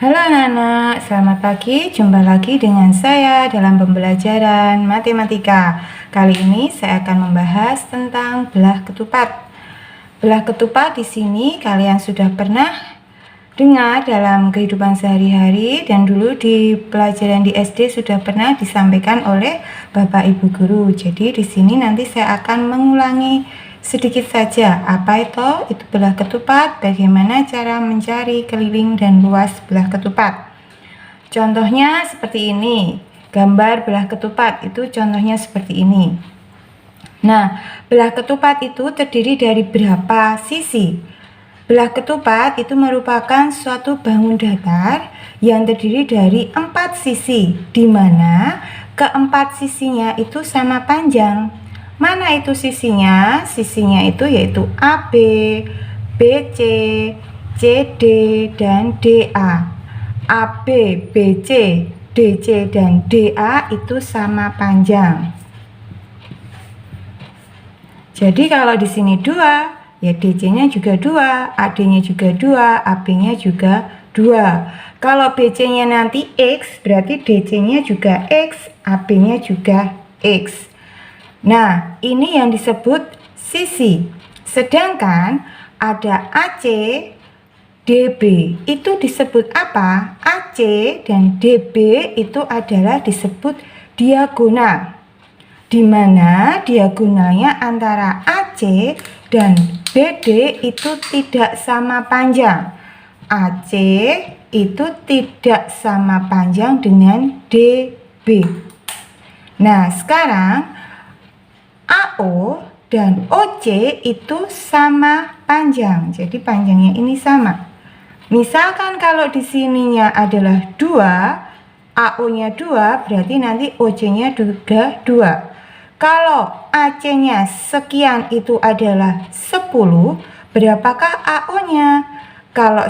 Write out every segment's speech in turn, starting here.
Halo anak-anak, selamat pagi. Jumpa lagi dengan saya dalam pembelajaran matematika. Kali ini saya akan membahas tentang belah ketupat. Belah ketupat di sini kalian sudah pernah dengar dalam kehidupan sehari-hari dan dulu di pelajaran di SD sudah pernah disampaikan oleh Bapak Ibu guru. Jadi di sini nanti saya akan mengulangi sedikit saja apa itu belah ketupat, bagaimana cara mencari keliling dan luas belah ketupat. Contohnya seperti ini, gambar belah ketupat itu contohnya seperti ini. Nah, belah ketupat itu terdiri dari berapa sisi? Belah ketupat itu merupakan suatu bangun datar yang terdiri dari 4 sisi, di mana keempat sisinya itu sama panjang. Mana itu sisinya? Sisinya itu yaitu AB, BC, CD, dan DA. AB, BC, DC, dan DA itu sama panjang. Jadi kalau di sini 2, ya DC-nya juga 2, AD-nya juga 2, AB-nya juga 2. Kalau BC-nya nanti X, berarti DC-nya juga X, AB-nya juga X. Nah, ini yang disebut sisi. Sedangkan ada AC, DB. Itu disebut apa? AC dan DB itu adalah disebut diagonal, di mana diagonalnya antara AC dan BD itu tidak sama panjang. AC itu tidak sama panjang dengan DB. Nah, sekarang AO dan OC itu sama panjang. Jadi panjangnya ini sama. Misalkan kalau di sininya adalah 2, AO-nya 2, berarti nanti OC-nya juga 2. Kalau AC-nya sekian itu adalah 10, berapakah AO-nya? Kalau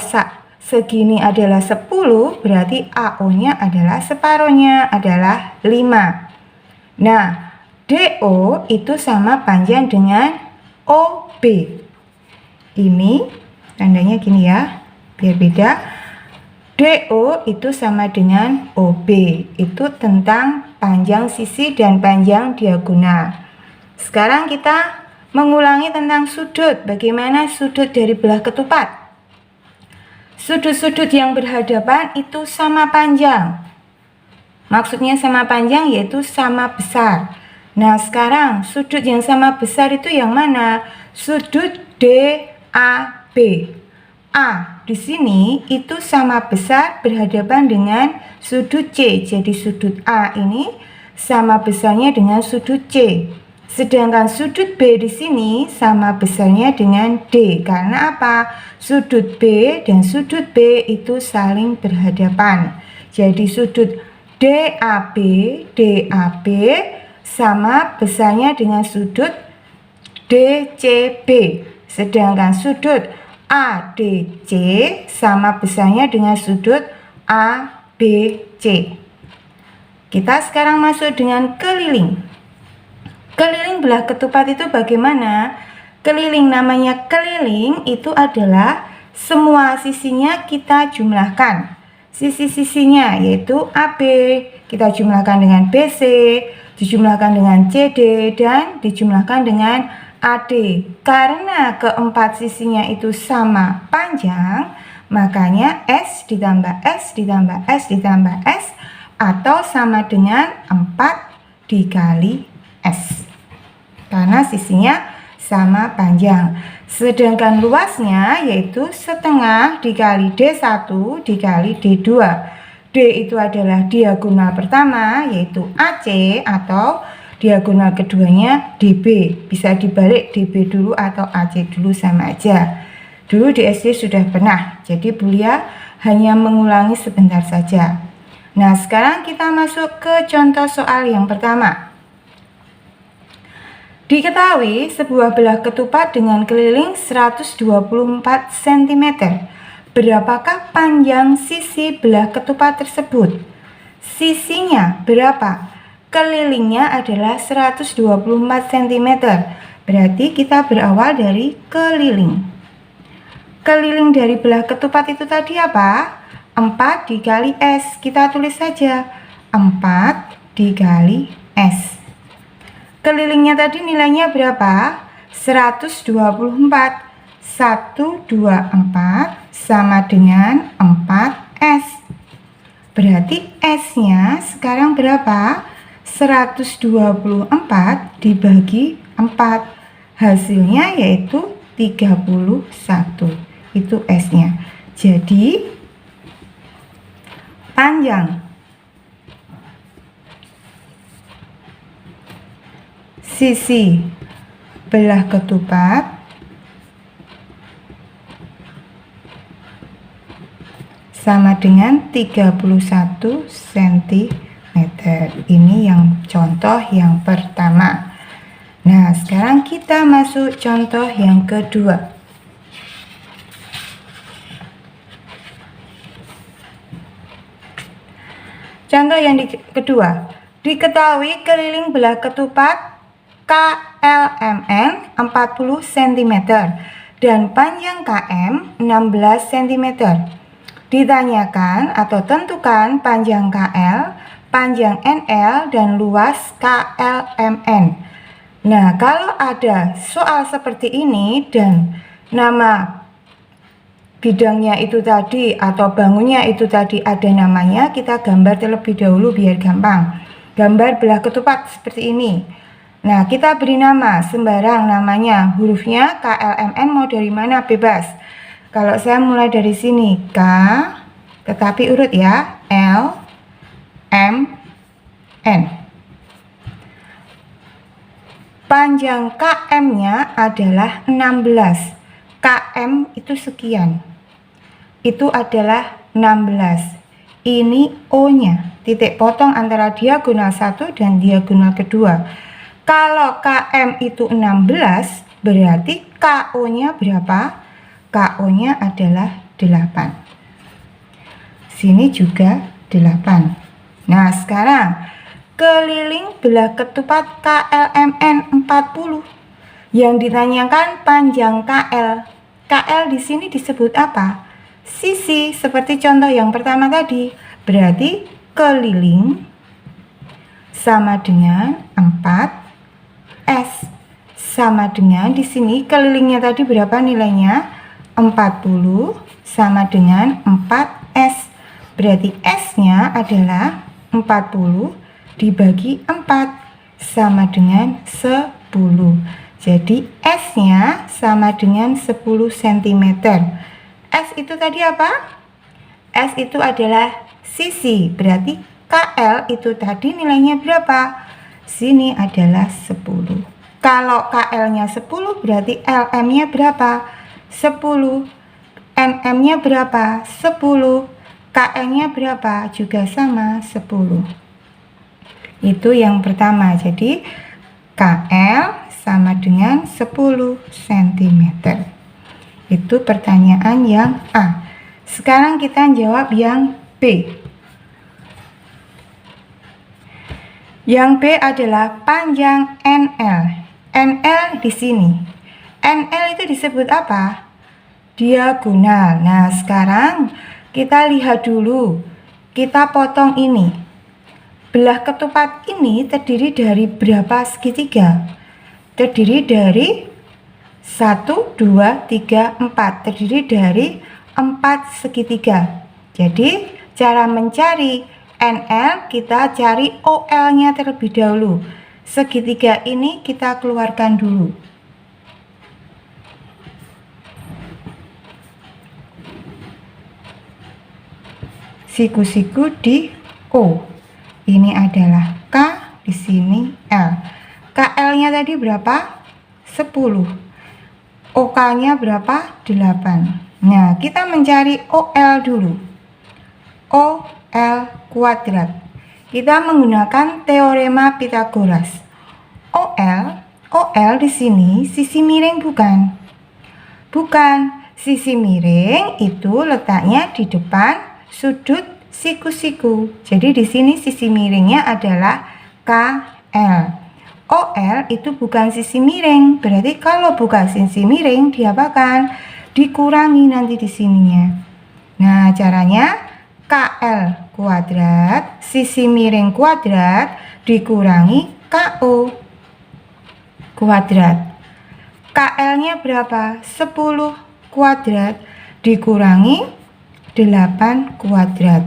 segini adalah 10, berarti AO-nya adalah separuhnya, adalah 5. Nah, DO itu sama panjang dengan OB. Ini tandanya gini ya, biar beda. DO itu sama dengan OB. Itu tentang panjang sisi dan panjang diagonal. Sekarang kita mengulangi tentang sudut. Bagaimana sudut dari belah ketupat? Sudut-sudut yang berhadapan itu sama panjang. Maksudnya sama panjang yaitu sama besar. Nah, sekarang sudut yang sama besar itu yang mana? Sudut DAB. A di sini itu sama besar berhadapan dengan sudut C. Jadi sudut A ini sama besarnya dengan sudut C. Sedangkan sudut B di sini sama besarnya dengan D. Karena apa? Sudut B dan sudut B itu saling berhadapan. Jadi sudut DAB sama besarnya dengan sudut DCB. Sedangkan sudut ADC sama besarnya dengan sudut ABC. Kita sekarang masuk dengan keliling. Keliling belah ketupat itu bagaimana? Keliling, namanya keliling itu adalah semua sisinya kita jumlahkan. Sisi-sisinya yaitu AB kita jumlahkan dengan BC, dijumlahkan dengan CD, dan dijumlahkan dengan AD. Karena keempat sisinya itu sama panjang, makanya S ditambah S ditambah S ditambah S atau sama dengan 4 dikali S. Karena sisinya sama panjang. Sedangkan luasnya yaitu setengah dikali D1 dikali D2. D itu adalah diagonal pertama yaitu AC atau diagonal keduanya DB. Bisa dibalik DB dulu atau AC dulu sama aja. Dulu di SD sudah pernah, jadi Bulia hanya mengulangi sebentar saja. Nah, sekarang kita masuk ke contoh soal yang pertama. Diketahui sebuah belah ketupat dengan keliling 124 cm. Berapakah panjang sisi belah ketupat tersebut? Sisinya berapa? Kelilingnya adalah 124 cm. Berarti kita berawal dari keliling. Keliling dari belah ketupat itu tadi apa? 4 dikali S. Kita tulis saja 4 dikali S. Kelilingnya tadi nilainya berapa? 124. 124 sama dengan 4S. Berarti S-nya sekarang berapa? 124 dibagi 4. Hasilnya yaitu 31. Itu S-nya. Jadi panjang sisi belah ketupat sama dengan 31 cm. Ini yang contoh yang pertama. Nah, sekarang kita masuk contoh yang kedua. Contoh yang kedua, diketahui keliling belah ketupat KLMN 40 cm dan panjang KM 16 cm. Ditanyakan atau tentukan panjang KL, panjang NL, dan luas KLMN. Nah, kalau ada soal seperti ini dan nama bidangnya itu tadi atau bangunnya itu tadi ada namanya, kita gambar terlebih dahulu biar gampang. Gambar belah ketupat seperti ini. Nah, kita beri nama sembarang namanya, hurufnya KLMN mau dari mana bebas. Kalau saya mulai dari sini K, tetapi urut ya, L, M, N. Panjang KM-nya adalah 16. KM itu sekian. Itu adalah 16. Ini O-nya, titik potong antara diagonal 1 dan diagonal kedua. Kalau KM itu 16, berarti KO-nya berapa? KO-nya adalah 8. Sini juga 8. Nah, sekarang keliling belah ketupat KLMN 40. Yang ditanyakan panjang KL. KL di sini disebut apa? Sisi, seperti contoh yang pertama tadi. Berarti keliling sama dengan 4S. Sama dengan di sini kelilingnya tadi berapa nilainya? 40 sama dengan 4S. Berarti S-nya adalah 40 dibagi 4 sama dengan 10. Jadi S-nya sama dengan 10 cm. S itu tadi apa? S itu adalah sisi. Berarti KL itu tadi nilainya berapa? Sini adalah 10. Kalau KL-nya 10 berarti LM-nya berapa? 10. NM-nya berapa? 10. KN-nya berapa? Juga sama 10. Itu yang pertama. Jadi KL sama dengan 10 cm. Itu pertanyaan yang A. Sekarang kita jawab yang B. Yang B adalah panjang NL. NL di sini. NL itu disebut apa? Diagonal. Nah, sekarang kita lihat dulu. Kita potong ini. Belah ketupat ini terdiri dari berapa segitiga? Terdiri dari 1, 2, 3, 4. Terdiri dari 4 segitiga. Jadi cara mencari NL kita cari OL-nya terlebih dahulu. Segitiga ini kita keluarkan dulu. Siku-siku di O. Ini adalah K, di sini L. KL-nya tadi berapa? 10. OK-nya berapa? 8. Nah, kita mencari OL dulu. OL kuadrat. Kita menggunakan teorema Pythagoras. OL di sini sisi miring bukan? Bukan. Sisi miring itu letaknya di depan sudut siku-siku. Jadi di sini sisi miringnya adalah KL. OL itu bukan sisi miring. Berarti kalau bukan sisi miring diapakan? Dikurangi nanti di sininya. Nah, caranya KL kuadrat, sisi miring kuadrat, dikurangi KO kuadrat. KL-nya berapa? 10 kuadrat dikurangi 8 kuadrat.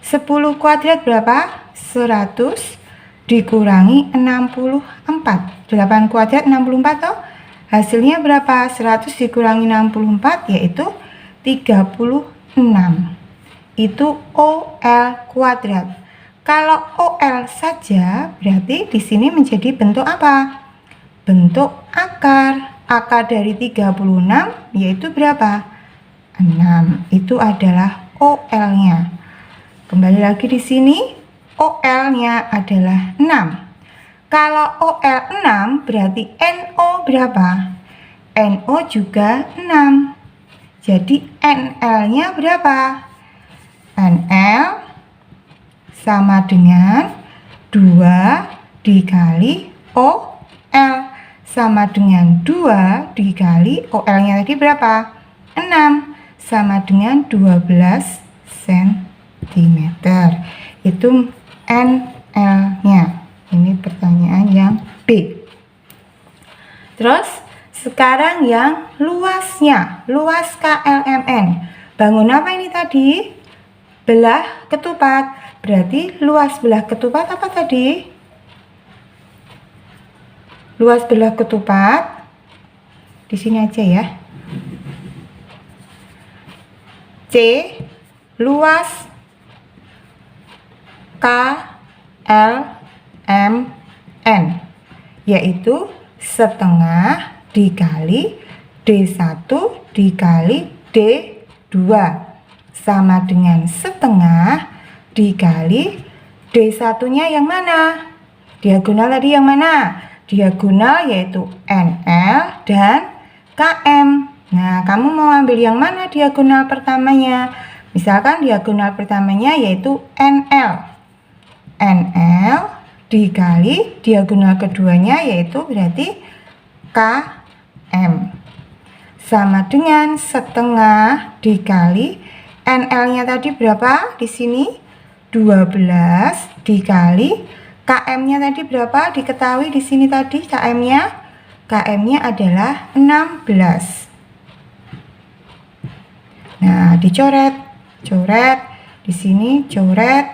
10 kuadrat berapa? 100 dikurangi 64. 8 kuadrat 64 toh. Hasilnya berapa? 100 dikurangi 64 yaitu 36. Itu OL kuadrat. Kalau OL saja berarti di sini menjadi bentuk apa? Bentuk akar. Akar dari 36 yaitu berapa? 6. Itu adalah OL-nya. Kembali lagi di sini, OL-nya adalah 6. Kalau OL 6 berarti NO berapa? NO juga 6. Jadi NL-nya berapa? NL sama dengan 2 dikali OL sama dengan 2 dikali OL-nya tadi berapa? 6 sama dengan 12 cm. Itu NL-nya. Ini pertanyaan yang B. Terus sekarang yang luasnya, luas KLMN. Bangun apa ini tadi? Belah ketupat. Berarti luas belah ketupat apa tadi? Luas belah ketupat di sini aja ya. C luas KLMN yaitu setengah dikali D1 dikali D2 sama dengan setengah dikali D1-nya yang mana? Diagonal tadi yang mana? Diagonal yaitu NL dan KM. Nah, kamu mau ambil yang mana diagonal pertamanya? Misalkan diagonal pertamanya yaitu NL. NL dikali diagonal keduanya yaitu berarti KM. Sama dengan setengah dikali NL-nya tadi berapa? Di sini 12 dikali KM-nya tadi berapa? Diketahui di sini tadi KM-nya. KM-nya adalah 16. Nah, dicoret. Coret. Di sini coret.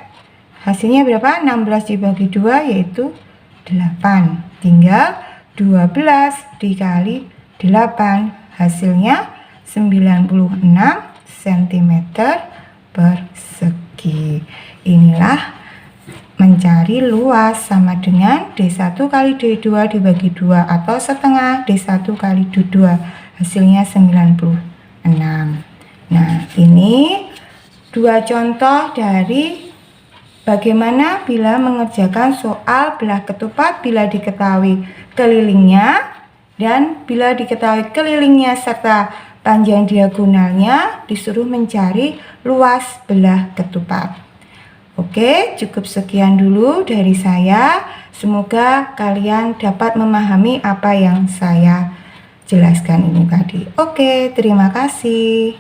Hasilnya berapa? 16 dibagi 2 yaitu 8. Tinggal 12 dikali 8. Hasilnya 96 cm persegi. Inilah mencari luas sama dengan D1 kali D2 dibagi 2 atau setengah D1 kali D2. Hasilnya 96. Nah, ini dua contoh dari bagaimana bila mengerjakan soal belah ketupat bila diketahui kelilingnya dan bila diketahui kelilingnya serta panjang diagonalnya disuruh mencari luas belah ketupat. Oke, cukup sekian dulu dari saya. Semoga kalian dapat memahami apa yang saya jelaskan ini tadi. Oke, terima kasih.